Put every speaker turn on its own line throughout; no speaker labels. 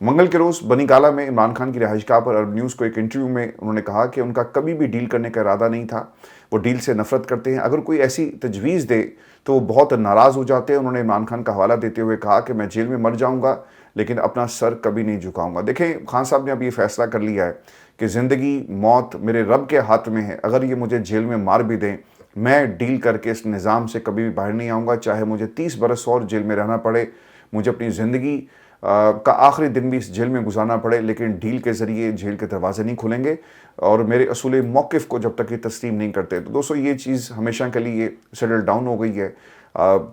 منگل کے روز بنی گالہ میں عمران خان کی رہائش گاہ پر عرب نیوز کو ایک انٹرویو میں انہوں نے کہا کہ ان کا کبھی بھی ڈیل کرنے کا ارادہ نہیں تھا، وہ ڈیل سے نفرت کرتے ہیں، اگر کوئی ایسی تجویز دے تو وہ بہت ناراض ہو جاتے ہیں۔ انہوں نے عمران خان کا حوالہ دیتے ہوئے کہا کہ میں جیل میں مر جاؤں گا لیکن اپنا سر کبھی نہیں جھکاؤں گا۔ دیکھیں، خان صاحب نے اب یہ فیصلہ کر لیا ہے کہ زندگی موت میرے رب کے ہاتھ میں ہے، اگر یہ مجھے جیل میں مار بھی دیں میں ڈیل کر کے اس نظام سے کبھی بھی باہر نہیں آؤں گا، چاہے مجھے 30 برس اور جیل میں رہنا پڑے، مجھے اپنی زندگی کا آخری دن بھی اس جیل میں گزارنا پڑے، لیکن ڈیل کے ذریعے جیل کے دروازے نہیں کھلیں گے اور میرے اصول موقف کو جب تک یہ تسلیم نہیں کرتے۔ تو دوستو، یہ چیز ہمیشہ کے لیے سیٹل ڈاؤن ہو گئی ہے۔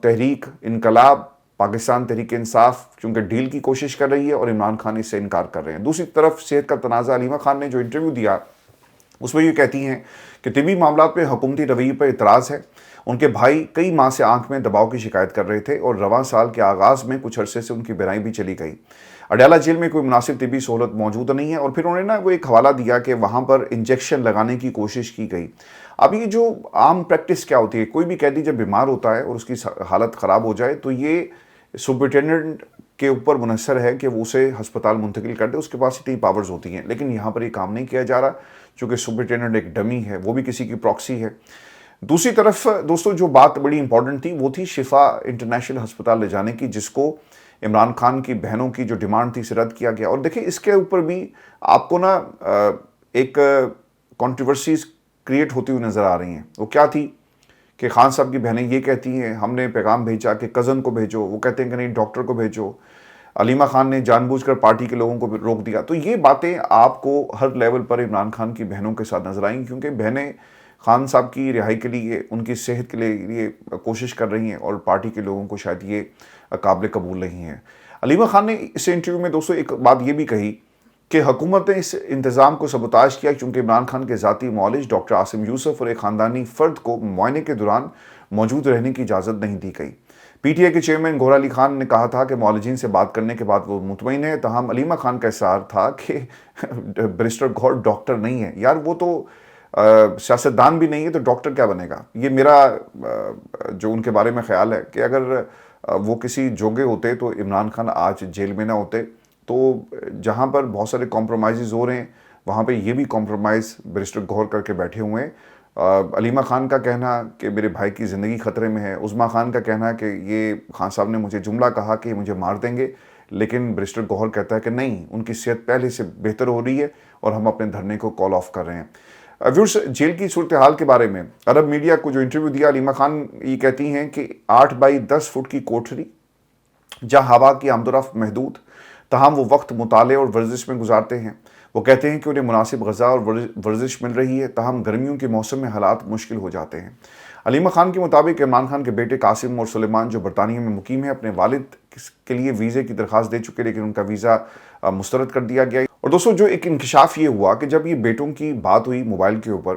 تحریک انقلاب پاکستان تحریک انصاف چونکہ ڈیل کی کوشش کر رہی ہے اور عمران خان اس سے انکار کر رہے ہیں۔ دوسری طرف صحت کا تنازع، علیمہ خان نے جو انٹرویو دیا اس میں یہ کہتی ہیں کہ طبی معاملات میں حکومتی رویے پر اعتراض ہے۔ ان کے بھائی کئی ماہ سے آنکھ میں دباؤ کی شکایت کر رہے تھے اور رواں سال کے آغاز میں کچھ عرصے سے ان کی بینائی بھی چلی گئی۔ اڈیالہ جیل میں کوئی مناسب طبی سہولت موجود نہیں ہے، اور پھر انہوں نے وہ ایک حوالہ دیا کہ وہاں پر انجیکشن لگانے کی کوشش کی گئی۔ اب یہ جو عام پریکٹس کیا ہوتی ہے، کوئی بھی قیدی جب بیمار ہوتا ہے اور اس کی حالت خراب ہو جائے تو یہ سپرنٹینڈنٹ کے اوپر منحصر ہے کہ وہ اسے ہسپتال منتقل کر دے، اس کے پاس اتنی پاورز ہوتی ہیں، لیکن یہاں پر یہ کام نہیں کیا جا رہا چونکہ سپرنٹینڈنٹ ایک ڈمی ہے، وہ بھی کسی کی پراکسی ہے۔ دوسری طرف دوستو، جو بات بڑی امپورٹنٹ تھی وہ تھی شفا انٹرنیشنل ہسپتال لے جانے کی، جس کو عمران خان کی بہنوں کی جو ڈیمانڈ تھی اسے رد کیا گیا۔ اور دیکھیں، اس کے اوپر بھی آپ کو ایک کنٹروورسیز کریٹ ہوتی ہوئی نظر آ رہی ہیں۔ وہ کیا تھی کہ خان صاحب کی بہنیں یہ کہتی ہیں ہم نے پیغام بھیجا کہ کزن کو بھیجو، وہ کہتے ہیں کہ نہیں ڈاکٹر کو بھیجو۔ علیمہ خان نے جان بوجھ کر پارٹی کے لوگوں کو روک دیا۔ تو یہ باتیں آپ کو ہر لیول پر عمران خان کی بہنوں کے ساتھ نظر آئیں، کیونکہ بہنیں خان صاحب کی رہائی کے لیے، ان کی صحت کے لیے کوشش کر رہی ہیں اور پارٹی کے لوگوں کو شاید یہ قابل قبول نہیں ہے۔ علیمہ خان نے اس انٹرویو میں دوستو ایک بات یہ بھی کہی کہ حکومت نے اس انتظام کو سبوتاژ کیا کیونکہ عمران خان کے ذاتی معالج ڈاکٹر عاصم یوسف اور ایک خاندانی فرد کو معائنے کے دوران موجود رہنے کی اجازت نہیں دی گئی۔ پی ٹی آئی کے چیئرمین گوہر علی خان نے کہا تھا کہ معالجین سے بات کرنے کے بعد وہ مطمئن ہے، تاہم علیمہ خان کا اصرار تھا کہ بیرسٹر گوہر ڈاکٹر نہیں ہے۔ یار وہ تو سیاستدان بھی نہیں ہے تو ڈاکٹر کیا بنے گا؟ یہ میرا جو ان کے بارے میں خیال ہے کہ اگر وہ کسی جوگے ہوتے تو عمران خان آج جیل میں نہ ہوتے۔ تو جہاں پر بہت سارے کمپرومائزز ہو رہے ہیں وہاں پہ یہ بھی کمپرومائز بیرسٹر گوہر کر کے بیٹھے ہوئے ہیں۔ علیمہ خان کا کہنا کہ میرے بھائی کی زندگی خطرے میں ہے، عظمیٰ خان کا کہنا ہے کہ یہ خان صاحب نے مجھے جملہ کہا کہ مجھے مار دیں گے، لیکن بیرسٹر گوہر کہتا ہے کہ نہیں، ان کی صحت پہلے سے بہتر ہو رہی ہے اور ہم اپنے دھرنے کو کال آف کر رہے ہیں۔ ویورز، جیل کی صورتحال کے بارے میں عرب میڈیا کو جو انٹرویو دیا، علیمہ خان یہ کہتی ہیں کہ 8 بائی 10 فٹ کی کوٹھری جہاں ہوا کی آمد و رفت محدود، تاہم وہ وقت مطالعے اور ورزش میں گزارتے ہیں۔ وہ کہتے ہیں کہ انہیں مناسب غذا اور ورزش مل رہی ہے، تاہم گرمیوں کے موسم میں حالات مشکل ہو جاتے ہیں۔ علیمہ خان کے مطابق عمران خان کے بیٹے قاسم اور سلیمان جو برطانیہ میں مقیم ہیں اپنے والد کے لیے ویزے کی درخواست دے چکے، لیکن ان کا ویزا مسترد کر دیا گیا۔ اور دوستو، جو ایک انکشاف یہ ہوا کہ جب یہ بیٹوں کی بات ہوئی موبائل کے اوپر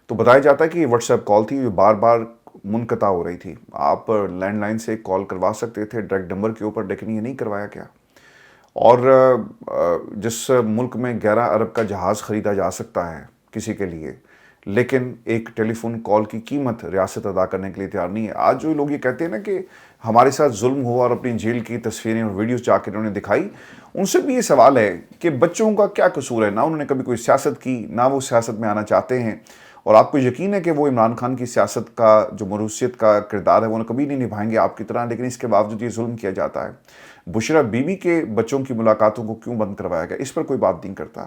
تو بتایا جاتا ہے کہ یہ واٹس ایپ کال تھی، جو بار بار منقطع ہو رہی تھی۔ آپ لینڈ لائن سے کال کروا سکتے تھے ڈائریکٹ نمبر کے اوپر، لیکن یہ نہیں کروایا گیا۔ اور جس ملک میں 11 ارب کا جہاز خریدا جا سکتا ہے کسی کے لیے، لیکن ایک ٹیلی فون کال کی قیمت ریاست ادا کرنے کے لیے تیار نہیں ہے۔ آج جو لوگ یہ کہتے ہیں نا کہ ہمارے ساتھ ظلم ہوا اور اپنی جیل کی تصویریں اور ویڈیوز جا کے انہوں نے دکھائی، ان سے بھی یہ سوال ہے کہ بچوں کا کیا قصور ہے؟ نہ انہوں نے کبھی کوئی سیاست کی، نہ وہ سیاست میں آنا چاہتے ہیں، اور آپ کو یقین ہے کہ وہ عمران خان کی سیاست کا جو مروثیت کا کردار ہے وہ کبھی نہیں نبھائیں گے آپ کی طرح، لیکن اس کے باوجود یہ ظلم کیا جاتا ہے۔ بشرا بی بی کے بچوں کی ملاقاتوں کو کیوں بند کروایا گیا، اس پر کوئی بات نہیں کرتا،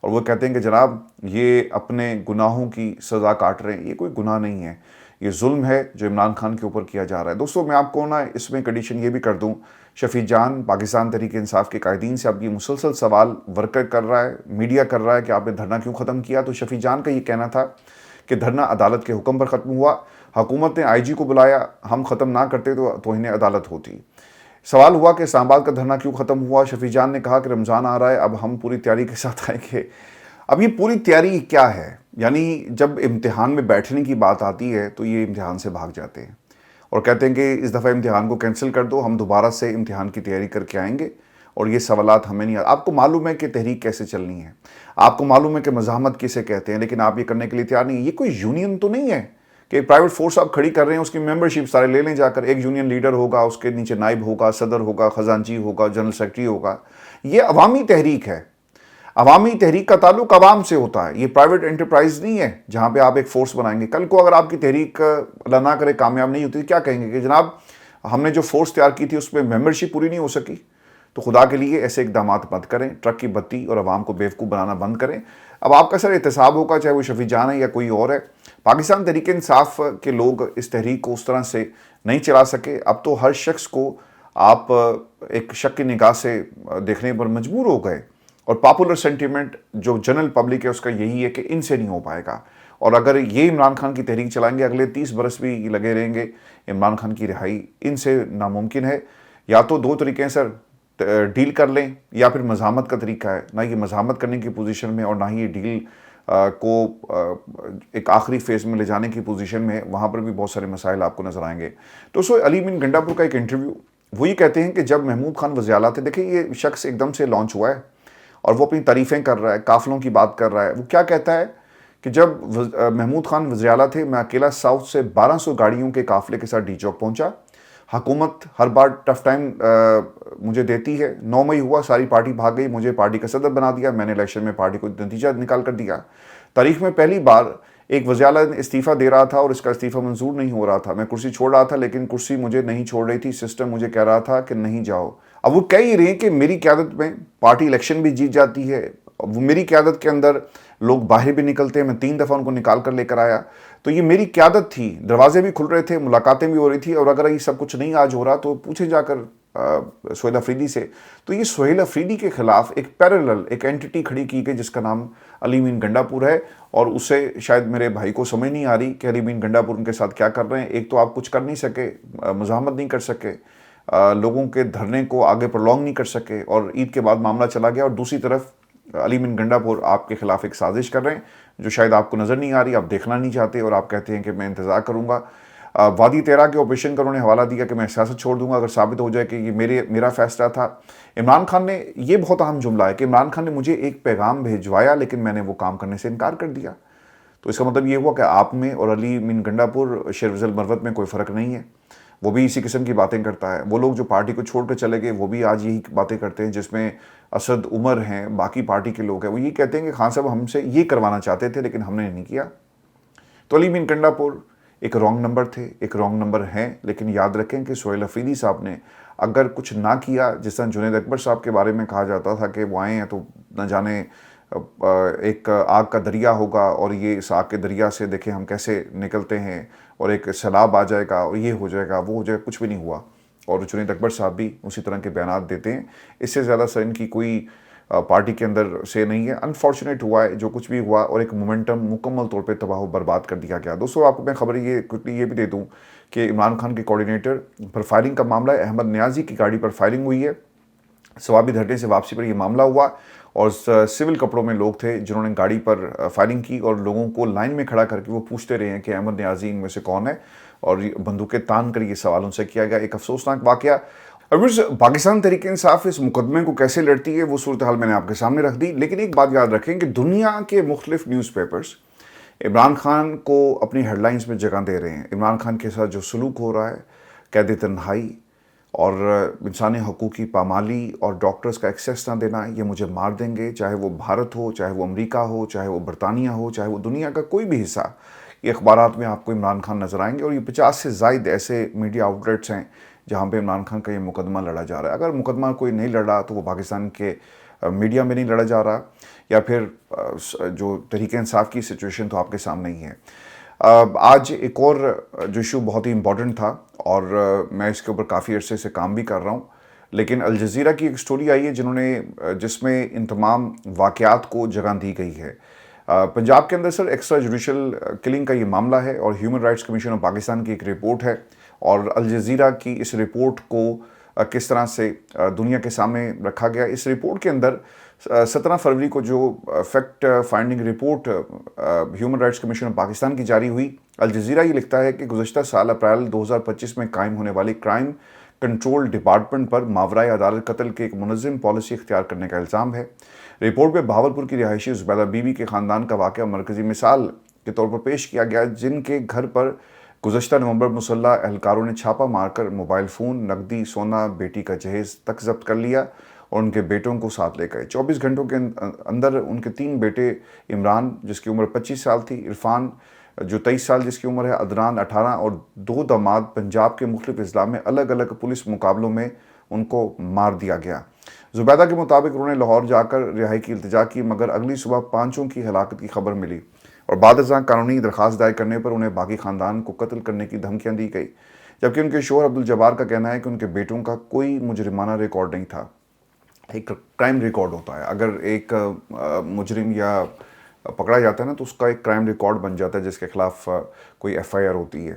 اور وہ کہتے ہیں کہ جناب یہ اپنے گناہوں کی سزا کاٹ رہے ہیں۔ یہ کوئی گناہ نہیں ہے، یہ ظلم ہے جو عمران خان کے اوپر کیا جا رہا ہے۔ دوستو، میں آپ کو اس میں کنڈیشن یہ بھی کر دوں، شفیع جان پاکستان تحریک انصاف کے قائدین سے اب یہ مسلسل سوال ورکر کر رہا ہے، میڈیا کر رہا ہے کہ آپ نے دھرنا کیوں ختم کیا؟ تو شفیع جان کا یہ کہنا تھا کہ دھرنا عدالت کے حکم پر ختم ہوا، حکومت نے آئی جی کو بلایا، ہم ختم نہ کرتے تو توہین عدالت ہوتی۔ سوال ہوا کہ اسلام آباد کا دھرنا کیوں ختم ہوا؟ شفیع جان نے کہا کہ رمضان آ رہا ہے، اب ہم پوری تیاری کے ساتھ آئیں گے۔ اب یہ پوری تیاری کیا ہے؟ یعنی جب امتحان میں بیٹھنے کی بات آتی ہے تو یہ امتحان سے بھاگ جاتے ہیں اور کہتے ہیں کہ اس دفعہ امتحان کو کینسل کر دو، ہم دوبارہ سے امتحان کی تیاری کر کے آئیں گے، اور یہ سوالات ہمیں نہیں۔ آپ کو معلوم ہے کہ تحریک کیسے چلنی ہے، آپ کو معلوم ہے کہ مزاحمت کسے کہتے ہیں، لیکن آپ یہ کرنے کے لیے تیار نہیں ہیں۔ یہ کوئی یونین تو نہیں ہے کہ پرائیویٹ فورس آپ کھڑی کر رہے ہیں، اس کی ممبرشپ سارے لے لیں جا کر، ایک یونین لیڈر ہوگا، اس کے نیچے نائب ہوگا، صدر ہوگا، خزانچی ہوگا، جنرل سیکرٹری ہوگا. یہ عوامی تحریک ہے. عوامی تحریک کا تعلق عوام سے ہوتا ہے. یہ پرائیویٹ انٹرپرائز نہیں ہے جہاں پہ آپ ایک فورس بنائیں گے. کل کو اگر آپ کی تحریک اللہ نہ کرے کامیاب نہیں ہوتی، کیا کہیں گے کہ جناب ہم نے جو فورس تیار کی تھی اس میں ممبرشپ پوری نہیں ہو سکی. تو خدا کے لیے ایسے اقدامات مت کریں. ٹرک کی بتی اور عوام کو بیوقوف بنانا بند کریں. اب آپ کا سر احتساب ہوگا، چاہے وہ شفیع جان ہے یا کوئی اور ہے. پاکستان تحریک انصاف کے لوگ اس تحریک کو اس طرح سے نہیں چلا سکے. اب تو ہر شخص کو آپ ایک شک کی نگاہ سے دیکھنے پر مجبور ہو گئے. اور پاپولر سینٹیمنٹ جو جنرل پبلک ہے اس کا یہی ہے کہ ان سے نہیں ہو پائے گا. اور اگر یہ عمران خان کی تحریک چلائیں گے، اگلے 30 برس بھی لگے رہیں گے، عمران خان کی رہائی ان سے ناممکن ہے. یا تو دو طریقے ہیں سر، ڈیل کر لیں یا پھر مزاحمت کا طریقہ ہے. نہ یہ مزاحمت کرنے کی پوزیشن میں اور نہ ہی یہ ڈیل کو ایک آخری فیز میں لے جانے کی پوزیشن میں. وہاں پر بھی بہت سارے مسائل آپ کو نظر آئیں گے. تو سو علی امین گنڈا پور کا ایک انٹرویو، وہ یہ کہتے ہیں کہ جب محمود خان وزیر اعلیٰ تھے، دیکھیں یہ شخص ایک دم سے لانچ ہوا ہے اور وہ اپنی تعریفیں کر رہا ہے، قافلوں کی بات کر رہا ہے. وہ کیا کہتا ہے کہ جب محمود خان وزیر اعلیٰ تھے، میں اکیلا ساؤتھ سے 1200 گاڑیوں کے قافلے کے ساتھ ڈی چوک پہنچا. حکومت ہر بار ٹف ٹائم مجھے دیتی ہے. 9 مئی ہوا، ساری پارٹی بھاگ گئی، مجھے پارٹی کا صدر بنا دیا. میں نے الیکشن میں پارٹی کو نتیجہ نکال کر دیا. تاریخ میں پہلی بار ایک وزیر اعلیٰ استعفیٰ دے رہا تھا اور اس کا استعفیٰ منظور نہیں ہو رہا تھا. میں کرسی چھوڑ رہا تھا لیکن کرسی مجھے نہیں چھوڑ رہی تھی. سسٹم مجھے کہہ رہا تھا کہ نہیں جاؤ. اب وہ کہہ ہی رہے ہیں کہ میری قیادت میں پارٹی الیکشن بھی جیت جاتی ہے. وہ میری قیادت کے اندر لوگ باہر بھی نکلتے ہیں. میں 3 دفعہ ان کو نکال کر لے کر آیا. تو یہ میری قیادت تھی. دروازے بھی کھل رہے تھے، ملاقاتیں بھی ہو رہی تھی. اور اگر یہ سب کچھ نہیں آج ہو رہا تو پوچھے جا کر سہیل افریدی سے. تو یہ سہیل افریدی کے خلاف ایک پیرلل ایک اینٹی کھڑی کی گئی جس کا نام علی امین گنڈا پور ہے. اور اسے شاید میرے بھائی کو سمجھ نہیں آ رہی کہ علی امین گنڈا پور ان کے ساتھ کیا کر رہے ہیں. ایک تو آپ کچھ کر نہیں سکے، مزاحمت نہیں کر سکے، لوگوں کے دھرنے کو آگے پرولونگ نہیں کر سکے اور عید کے بعد معاملہ چلا گیا. اور دوسری طرف علی امین گنڈا پور آپ کے خلاف ایک سازش کر رہے ہیں جو شاید آپ کو نظر نہیں آ رہی، آپ دیکھنا نہیں چاہتے اور آپ کہتے ہیں کہ میں انتظار کروں گا. وادی تیرا کے آپریشن کا انہوں نے حوالہ دیا کہ میں سیاست چھوڑ دوں گا اگر ثابت ہو جائے کہ یہ میرا فیصلہ تھا. عمران خان نے، یہ بہت اہم جملہ ہے کہ عمران خان نے مجھے ایک پیغام بھیجوایا لیکن میں نے وہ کام کرنے سے انکار کر دیا. تو اس کا مطلب یہ ہوا کہ آپ میں اور علی امین گنڈا پور شیر افضل مروت میں کوئی فرق نہیں ہے. وہ بھی اسی قسم کی باتیں کرتا ہے. وہ لوگ جو پارٹی کو چھوڑ کر چلے گئے وہ بھی آج یہی باتیں کرتے ہیں، جس میں اسد عمر ہیں، باقی پارٹی کے لوگ ہیں. وہ یہ کہتے ہیں کہ خان صاحب ہم سے یہ کروانا چاہتے تھے لیکن ہم نے نہیں کیا. تو علی امین گنڈا پور ایک رانگ نمبر تھے، ایک رانگ نمبر ہیں. لیکن یاد رکھیں کہ سہیل افریدی صاحب نے اگر کچھ نہ کیا، جس طرح جنید اکبر صاحب کے بارے میں کہا جاتا تھا کہ وہ آئے ہیں تو نہ جانے ایک آگ کا دریا ہوگا اور یہ اس آگ کے دریا سے دیکھیں ہم کیسے نکلتے ہیں اور ایک سیلاب آ جائے گا اور یہ ہو جائے گا وہ ہو جائے گا. کچھ بھی نہیں ہوا. اور جنید اکبر صاحب بھی اسی طرح کے بیانات دیتے ہیں. اس سے زیادہ سر ان کی کوئی پارٹی کے اندر سے نہیں ہے. انفارچونیٹ ہوا ہے جو کچھ بھی ہوا اور ایک مومنٹم مکمل طور پہ تباہ و برباد کر دیا گیا. دوستو آپ کو میں خبر یہ بھی دے دوں کہ عمران خان کے کوارڈینیٹر پر فائرنگ کا معاملہ ہے. احمد نیازی کی گاڑی پر فائرنگ ہوئی ہے. ثوابی دھرنے سے واپسی پر یہ معاملہ ہوا اور سول کپڑوں میں لوگ تھے جنہوں نے گاڑی پر فائرنگ کی اور لوگوں کو لائن میں کھڑا کر کے وہ پوچھتے رہے ہیں کہ احمد نیازی ان میں سے کون ہے اور بندوقیں تان کر یہ سوال ان سے کیا گیا. ایک افسوسناک واقعہ. پاکستان تحریک انصاف اس مقدمے کو کیسے لڑتی ہے وہ صورتحال میں نے آپ کے سامنے رکھ دی. لیکن ایک بات یاد رکھیں کہ دنیا کے مختلف نیوز پیپرز عمران خان کو اپنی ہیڈ لائنز میں جگہ دے رہے ہیں. عمران خان کے ساتھ جو سلوک ہو رہا ہے، قید تنہائی اور انسانی حقوق کی پامالی اور ڈاکٹرز کا ایکسیس نہ دینا، یہ مجھے مار دیں گے. چاہے وہ بھارت ہو، چاہے وہ امریکہ ہو، چاہے وہ برطانیہ ہو، چاہے وہ دنیا کا کوئی بھی حصہ، یہ اخبارات میں آپ کو عمران خان نظر آئیں گے. اور یہ 50 سے زائد ایسے میڈیا آؤٹلیٹس ہیں جہاں پہ عمران خان کا یہ مقدمہ لڑا جا رہا ہے. اگر مقدمہ کوئی نہیں لڑا تو وہ پاکستان کے میڈیا میں نہیں لڑا جا رہا، یا پھر جو تحریک انصاف کی سچویشن تو آپ کے سامنے ہی ہے. آج ایک اور جو ایشو بہت ہی امپورٹنٹ تھا اور میں اس کے اوپر کافی عرصے سے کام بھی کر رہا ہوں، لیکن الجزیرہ کی ایک سٹوری آئی ہے جس میں ان تمام واقعات کو جگہ دی گئی ہے. پنجاب کے اندر سر ایکسٹرا جوڈیشل کلنگ کا یہ معاملہ ہے اور human rights commission of Pakistan کی ایک رپورٹ ہے اور الجزیرہ کی اس رپورٹ کو کس طرح سے دنیا کے سامنے رکھا گیا. اس رپورٹ کے اندر 17 فروری کو جو fact finding report human rights commission of Pakistan کی جاری ہوئی، الجزیرہ یہ لکھتا ہے کہ گزشتہ سال اپریل 2025 میں قائم ہونے والی کرائم کنٹرول ڈپارٹمنٹ پر ماورائے عدالت قتل کے ایک منظم پالیسی اختیار کرنے کا الزام ہے. رپورٹ میں بہاولپور کی رہائشی زبیدہ بی بی کے خاندان کا واقعہ مرکزی مثال کے طور پر پیش کیا گیا، جن کے گھر پر گزشتہ نومبر مسلح اہلکاروں نے چھاپہ مار کر موبائل فون، نقدی، سونا، بیٹی کا جہیز تک ضبط کر لیا اور ان کے بیٹوں کو ساتھ لے گئے۔ 24 گھنٹوں کے اندر ان کے 3 بیٹے، عمران جس کی عمر 25 سال تھی، عرفان جو 23 سال جس کی عمر ہے، عدنان 18 اور 2 داماد پنجاب کے مختلف اضلاع میں الگ الگ پولیس مقابلوں میں ان کو مار دیا گیا۔ زبیدہ کے مطابق انہوں نے لاہور جا کر رہائی کی التجا کی، مگر اگلی صبح پانچوں کی ہلاکت کی خبر ملی اور بعد ازاں قانونی درخواست دائر کرنے پر انہیں باقی خاندان کو قتل کرنے کی دھمکیاں دی گئی، جبکہ ان کے شوہر عبدالجبار کا کہنا ہے کہ ان کے بیٹوں کا کوئی مجرمانہ ریکارڈ نہیں تھا۔ ایک کرائم ریکارڈ ہوتا ہے، اگر ایک مجرم یا پکڑا جاتا ہے نا تو اس کا ایک کرائم ریکارڈ بن جاتا ہے جس کے خلاف کوئی ایف آئی آر ہوتی ہے،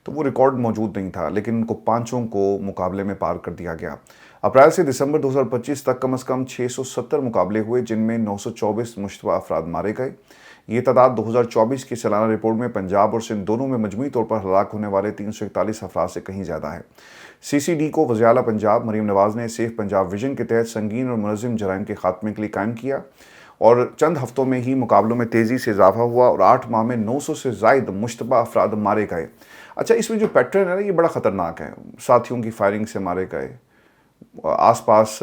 تو وہ ریکارڈ موجود نہیں تھا، لیکن ان کو پانچوں کو مقابلے میں پار کر دیا گیا۔ اپریل سے دسمبر 2025 تک کم از کم 670 مقابلے ہوئے، جن میں 924 مشتبہ افراد مارے گئے۔ یہ تعداد 2024 کی سالانہ رپورٹ میں پنجاب اور سندھ دونوں میں مجموعی طور پر ہلاک ہونے والے 341 افراد سے کہیں زیادہ ہے۔ سی سی ڈی کو وزیر اعلیٰ پنجاب مریم نواز نے سیف پنجاب ویژن کے تحت سنگین اور منظم جرائم کے خاتمے کے لیے قائم کیا، اور چند ہفتوں میں ہی مقابلوں میں تیزی سے اضافہ ہوا اور 8 ماہ میں 900 سے زائد مشتبہ افراد مارے گئے۔ اچھا، اس میں جو پیٹرن ہے نا، یہ بڑا خطرناک ہے۔ ساتھیوں کی فائرنگ سے مارے گئے، آس پاس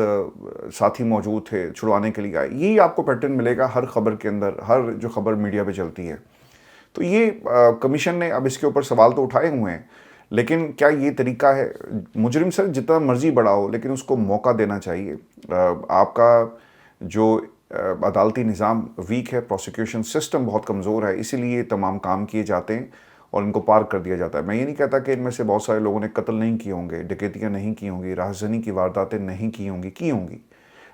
ساتھی موجود تھے، چھڑوانے کے لیے آئے، یہی آپ کو پیٹرن ملے گا ہر خبر کے اندر، ہر جو خبر میڈیا پہ چلتی ہے۔ تو یہ کمیشن نے اب اس کے اوپر سوال تو اٹھائے ہوئے ہیں، لیکن کیا یہ طریقہ ہے؟ مجرم سر جتنا مرضی بڑا ہو لیکن اس کو موقع دینا چاہیے۔ آپ کا جو عدالتی نظام ویک ہے، پروسیکیوشن سسٹم بہت کمزور ہے، اسی لیے تمام کام کیے جاتے ہیں اور ان کو پار کر دیا جاتا ہے۔ میں یہ نہیں کہتا کہ ان میں سے بہت سارے لوگوں نے قتل نہیں کیے ہوں گے، ڈکیتیاں نہیں کی ہوں گی، راہزنی کی وارداتیں نہیں کی ہوں گی،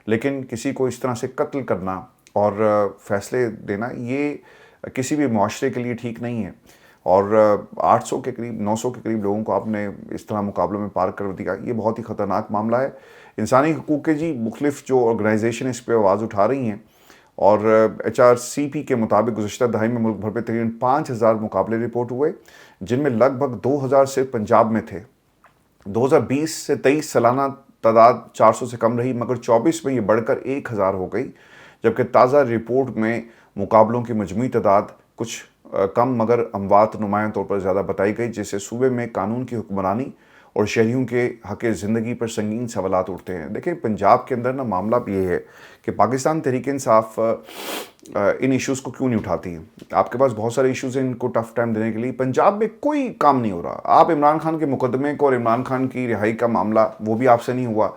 لیکن کسی کو اس طرح سے قتل کرنا اور فیصلے دینا یہ کسی بھی معاشرے کے لیے ٹھیک نہیں ہے۔ اور 800 کے قریب 900 کے قریب لوگوں کو آپ نے اس طرح مقابلوں میں پار کر دیا، یہ بہت ہی خطرناک معاملہ ہے۔ انسانی حقوق کے جی مختلف جو آرگنائزیشن اس پہ آواز اٹھا رہی ہیں، اور ایچ آر سی پی کے مطابق گزشتہ دہائی میں ملک بھر پہ تقریباً 5000 مقابلے رپورٹ ہوئے، جن میں لگ بھگ 2000 صرف پنجاب میں تھے۔ 2020 سے 23 سالانہ تعداد 400 سے کم رہی، مگر 24 میں یہ بڑھ کر 1000 ہو گئی، جبکہ تازہ رپورٹ میں مقابلوں کی مجموعی تعداد کچھ کم مگر اموات نمایاں طور پر زیادہ بتائی گئی، جس سے صوبے میں قانون کی حکمرانی اور شہریوں کے حق زندگی پر سنگین سوالات اٹھتے ہیں۔ دیکھیں، پنجاب کے اندر نا معاملہ بھی یہ ہے کہ پاکستان تحریک انصاف ان ایشوز کو کیوں نہیں اٹھاتی ہے؟ آپ کے پاس بہت سارے ایشوز ہیں ان کو ٹف ٹائم دینے کے لیے، پنجاب میں کوئی کام نہیں ہو رہا۔ آپ عمران خان کے مقدمے کو اور عمران خان کی رہائی کا معاملہ، وہ بھی آپ سے نہیں ہوا۔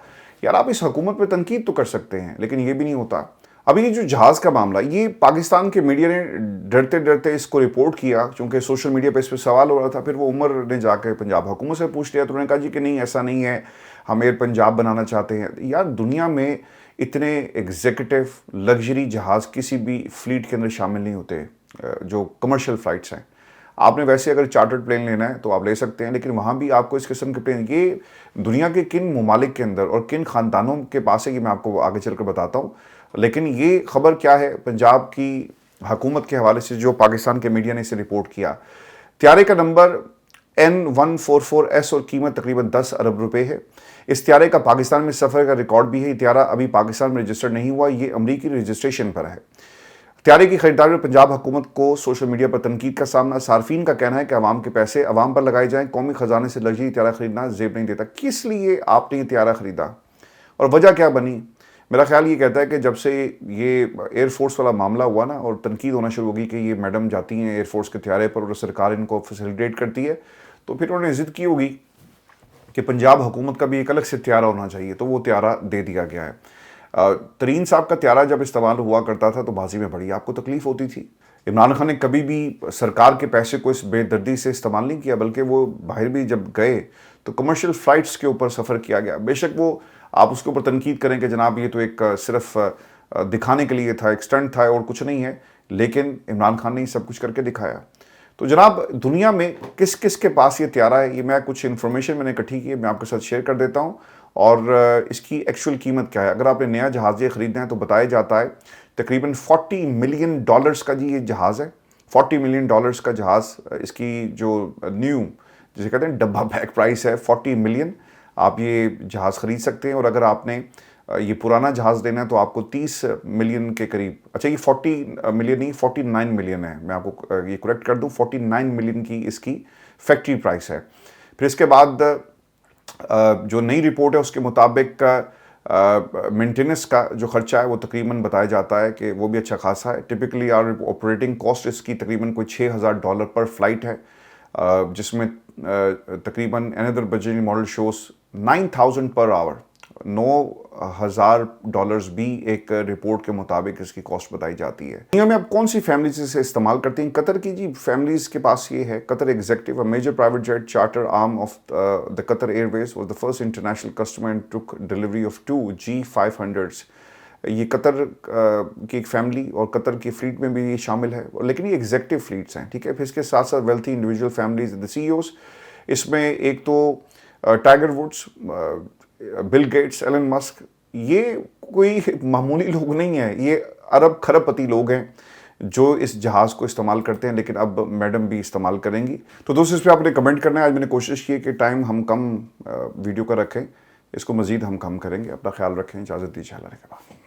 یار آپ اس حکومت پہ تنقید تو کر سکتے ہیں، لیکن یہ بھی نہیں ہوتا۔ ابھی یہ جو جہاز کا معاملہ، یہ پاکستان کے میڈیا نے ڈرتے ڈرتے اس کو رپورٹ کیا، چونکہ سوشل میڈیا پہ اس پہ سوال ہو رہا تھا۔ پھر وہ عمر نے جا کے پنجاب حکومت سے پوچھ لیا، تو انہوں نے کہا جی کہ نہیں، ایسا نہیں ہے، ہم ایئر پنجاب بنانا چاہتے ہیں۔ یار دنیا میں اتنے ایگزیکٹو لگژری جہاز کسی بھی فلیٹ کے اندر شامل نہیں ہوتے جو کمرشل فلائٹس ہیں۔ آپ نے ویسے اگر چارٹرڈ پلین لینا ہے تو آپ لے سکتے ہیں، لیکن وہاں بھی آپ کو اس قسم کے پلین، یہ دنیا کے کن ممالک کے اندر اور کن خاندانوں کے پاس ہے، یہ میں آپ کو آگے چل کر بتاتا ہوں۔ لیکن یہ خبر کیا ہے پنجاب کی حکومت کے حوالے سے جو پاکستان کے میڈیا نے اسے رپورٹ کیا، طیارے کا نمبر N144S اور قیمت تقریباً 10 ارب روپے ہے۔ اس طیارے کا پاکستان میں سفر کا ریکارڈ بھی ہے۔ یہ طیارہ ابھی پاکستان میں رجسٹر نہیں ہوا، یہ امریکی رجسٹریشن پر ہے۔ طیارے کی خریداری میں پنجاب حکومت کو سوشل میڈیا پر تنقید کا سامنا۔ صارفین کا کہنا ہے کہ عوام کے پیسے عوام پر لگائے جائیں، قومی خزانے سے لگژری طیارہ خریدنا زیب نہیں دیتا۔ کس لیے آپ نے یہ طیارہ خریدا اور وجہ کیا بنی؟ میرا خیال یہ کہتا ہے کہ جب سے یہ ایئر فورس والا معاملہ ہوا نا اور تنقید ہونا شروع ہوگی کہ یہ میڈم جاتی ہیں ایئر فورس کے طیارے پر اور سرکار ان کو فیسیلیٹیٹ کرتی ہے، تو پھر انہوں نے ضد کی ہوگی کہ پنجاب حکومت کا بھی ایک الگ سے طیارہ ہونا چاہیے، تو وہ طیارہ دے دیا گیا ہے۔ ترین صاحب کا طیارہ جب استعمال ہوا کرتا تھا تو بازی میں بڑی آپ کو تکلیف ہوتی تھی۔ عمران خان نے کبھی بھی سرکار کے پیسے کو اس بے دردی سے استعمال نہیں کیا، بلکہ وہ باہر بھی جب گئے تو کمرشل فلائٹس کے اوپر سفر کیا گیا۔ بے شک وہ آپ اس کے اوپر تنقید کریں کہ جناب یہ تو ایک صرف دکھانے کے لیے تھا، ایک سٹنٹ تھا اور کچھ نہیں ہے، لیکن عمران خان نے یہ سب کچھ کر کے دکھایا۔ تو جناب دنیا میں کس کس کے پاس یہ طیارہ ہے، یہ میں کچھ انفارمیشن میں نے اکٹھی کی ہے، میں آپ کے ساتھ شیئر کر دیتا ہوں، اور اس کی ایکچوئل قیمت کیا ہے۔ اگر آپ نے نیا جہاز یہ خریدنا ہے تو بتایا جاتا ہے تقریباً $40 ملین کا جی یہ جہاز ہے۔ $40 ملین کا جہاز، اس کی جو نیو جسے کہتے ہیں ڈبہ بیک پرائس ہے 40 ملین۔ آپ یہ جہاز خرید سکتے ہیں، اور اگر آپ نے یہ پرانا جہاز لینا ہے تو آپ کو 30 ملین کے قریب، اچھا یہ 40 ملین نہیں 49 ملین ہے، میں آپ کو یہ کریکٹ کر دوں، 49 ملین کی اس کی فیکٹری پرائس ہے۔ پھر اس کے بعد جو نئی رپورٹ ہے اس کے مطابق مینٹیننس کا جو خرچہ ہے وہ تقریباً بتایا جاتا ہے کہ وہ بھی اچھا خاصا ہے۔ ٹپکلی آپریٹنگ کاسٹ اس کی تقریباً کوئی $6,000 پر فلائٹ ہے، جس میں تقریباً another budgeting model shows 9,000 پر آور، $9,000 بھی ایک رپورٹ کے مطابق اس کی کاسٹ بتائی جاتی ہے۔ دنیا میں اب کون سی فیملیز اسے استعمال کرتی ہیں؟ قطر کی جی فیملیز کے پاس یہ ہے، قطر executive a major private jet charter arm of the Qatar Airways was the first international customer and took delivery of 2 G500s۔ یہ قطر کی ایک فیملی اور قطر کی فلیٹ میں بھی یہ شامل ہے، لیکن یہ ایگزیکٹو فلیٹس ہیں، ٹھیک ہے۔ پھر اس کے ساتھ ساتھ wealthy individual families the CEOs، اس میں ایک تو Tiger Woods, Bill Gates, Elon Musk, یہ کوئی معمولی لوگ نہیں ہیں، یہ ارب کھرب پتی لوگ ہیں جو اس جہاز کو استعمال کرتے ہیں، لیکن اب میڈم بھی استعمال کریں گی۔ تو دوستو اس پہ آپ نے کمنٹ کرنا ہے۔ آج میں نے کوشش کی کہ ٹائم ہم کم ویڈیو کا رکھیں، اس کو مزید ہم کم کریں گے۔ اپنا خیال رکھیں، اجازت دیجیے، اللہ کے بعد۔